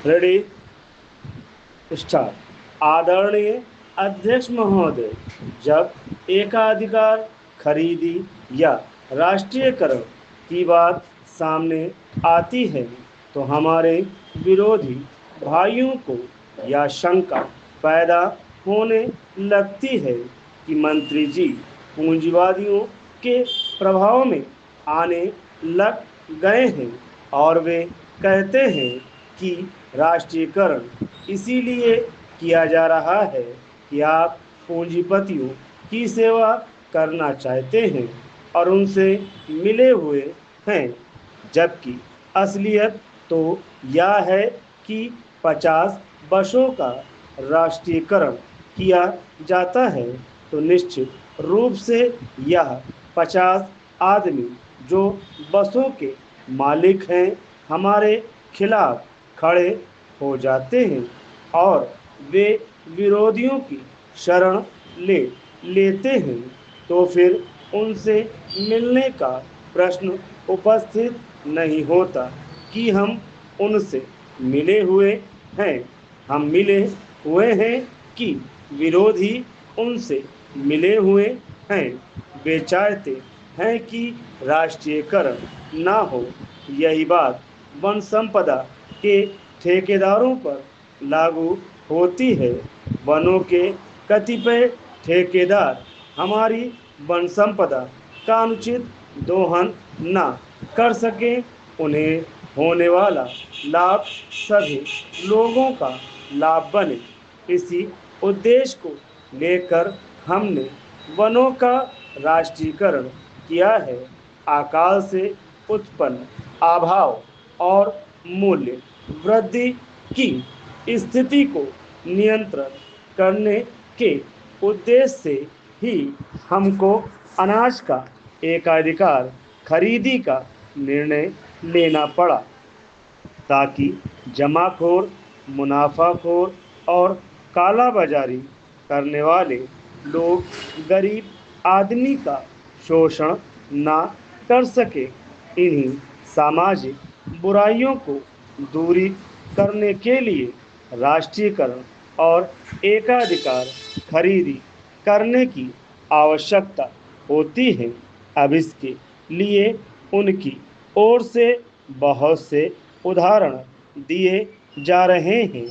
Ready start. आदरणीय अध्यक्ष महोदय, जब एकाधिकार खरीदी या राष्ट्रीयकरण की बात सामने आती है तो हमारे विरोधी भाइयों को यह शंका पैदा होने लगती है कि मंत्री जी पूंजीवादियों के प्रभाव में आने लग गए हैं और वे कहते हैं कि राष्ट्रीयकरण इसीलिए किया जा रहा है कि आप पूंजीपतियों की सेवा करना चाहते हैं और उनसे मिले हुए हैं, जबकि असलियत तो यह है कि 50 बसों का राष्ट्रीयकरण किया जाता है तो निश्चित रूप से यह 50 आदमी जो बसों के मालिक हैं हमारे खिलाफ खड़े हो जाते हैं और वे विरोधियों की शरण ले लेते हैं तो फिर उनसे मिलने का प्रश्न उपस्थित नहीं होता कि हम उनसे मिले हुए हैं। हम मिले हुए हैं कि विरोधी उनसे मिले हुए हैं। वे चाहते हैं कि राष्ट्रीयकरण ना हो। यही बात वन संपदा के ठेकेदारों पर लागू होती है। वनों के कतिपय ठेकेदार हमारी वन संपदा का अनुचित दोहन न कर सके, उन्हें होने वाला लाभ सभी लोगों का लाभ बने। इसी उद्देश्य को लेकर हमने वनों का राष्ट्रीयकरण किया है। अकाल से उत्पन्न अभाव और मूल्य वृद्धि की स्थिति को नियंत्रण करने के उद्देश्य से ही हमको अनाज का एकाधिकार खरीदी का निर्णय लेना पड़ा, ताकि जमाखोर, मुनाफाखोर और कालाबाजारी करने वाले लोग गरीब आदमी का शोषण ना कर सके। इन्हीं सामाजिक बुराइयों को दूरी करने के लिए राष्ट्रीयकरण और एकाधिकार खरीदी करने की आवश्यकता होती है। अब इसके लिए उनकी ओर से बहुत से उदाहरण दिए जा रहे हैं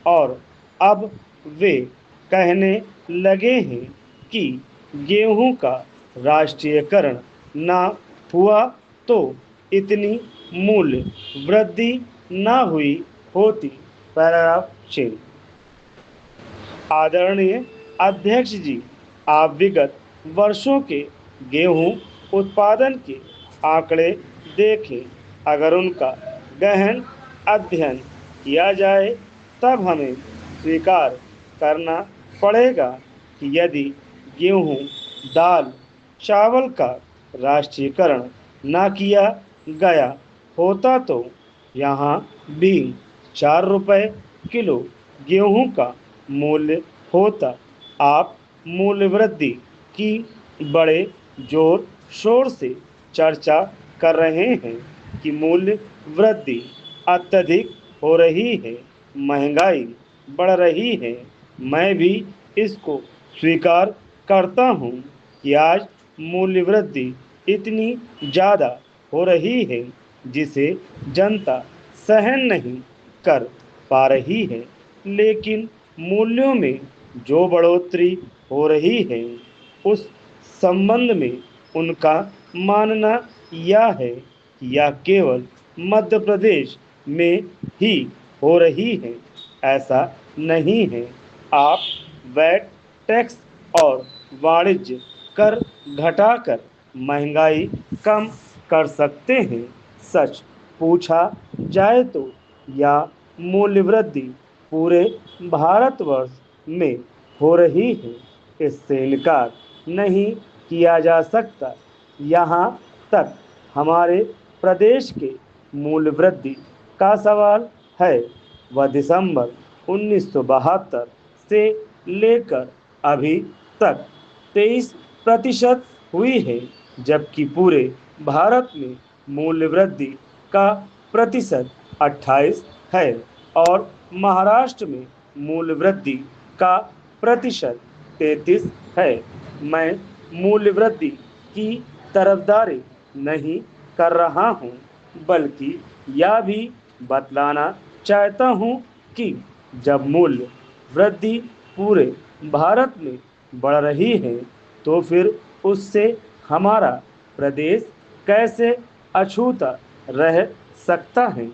और अब वे कहने लगे हैं कि गेहूं का राष्ट्रीयकरण ना हुआ तो इतनी मूल्य वृद्धि ना हुई होती। पैराग्राफ 6। आदरणीय अध्यक्ष जी, आप विगत वर्षों के गेहूं उत्पादन के आंकड़े देखें। अगर उनका गहन अध्ययन किया जाए तब हमें स्वीकार करना पड़ेगा कि यदि गेहूं, दाल, चावल का राष्ट्रीयकरण न किया गया होता तो यहाँ भी 4 रुपये किलो गेहूं का मूल्य होता। आप मूल्य वृद्धि की बड़े जोर शोर से चर्चा कर रहे हैं कि मूल्य वृद्धि अत्यधिक हो रही है, महंगाई बढ़ रही है। मैं भी इसको स्वीकार करता हूँ कि आज मूल्य वृद्धि इतनी ज़्यादा हो रही है जिसे जनता सहन नहीं कर पा रही है, लेकिन मूल्यों में जो बढ़ोतरी हो रही है उस संबंध में उनका मानना यह है कि यह केवल मध्य प्रदेश में ही हो रही है। ऐसा नहीं है। आप वैट टैक्स और वाणिज्य कर घटाकर महंगाई कम कर सकते हैं। सच पूछा जाए तो यह मूल्य वृद्धि पूरे भारतवर्ष में हो रही है, इससे इनकार नहीं किया जा सकता। यहाँ तक हमारे प्रदेश के मूल्य वृद्धि का सवाल है, वह दिसंबर 1972 से लेकर अभी तक 23% हुई है, जबकि पूरे भारत में मूल्य वृद्धि का प्रतिशत 28 है। और महाराष्ट्र में मूल्य वृद्धि का प्रतिशत 33 है। मैं मूल्य वृद्धि की तरफदारी नहीं कर रहा हूं, बल्कि यह भी बतलाना चाहता हूं कि जब मूल्य वृद्धि पूरे भारत में बढ़ रही है, तो फिर उससे हमारा प्रदेश कैसे अछूता रह सकता है।